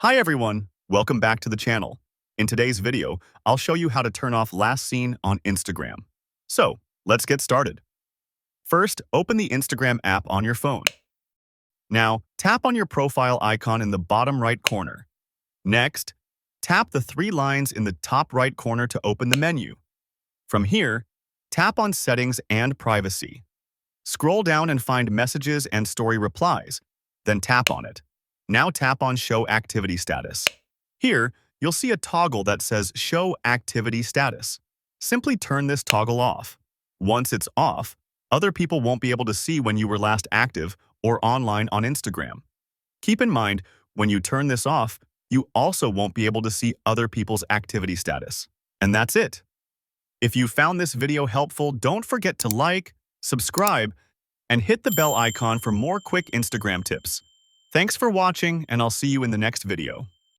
Hi everyone, welcome back to the channel. In today's video, I'll show you how to turn off last seen on Instagram. So, let's get started. First, open the Instagram app on your phone. Now, tap on your profile icon in the bottom right corner. Next, tap the three lines in the top right corner to open the menu. From here, tap on Settings and Privacy. Scroll down and find Messages and Story Replies, then tap on it. Now tap on Show Activity Status. Here, you'll see a toggle that says Show Activity Status. Simply turn this toggle off. Once it's off, other people won't be able to see when you were last active or online on Instagram. Keep in mind, when you turn this off, you also won't be able to see other people's activity status. And that's it. If you found this video helpful, don't forget to like, subscribe, and hit the bell icon for more quick Instagram tips. Thanks for watching, and I'll see you in the next video.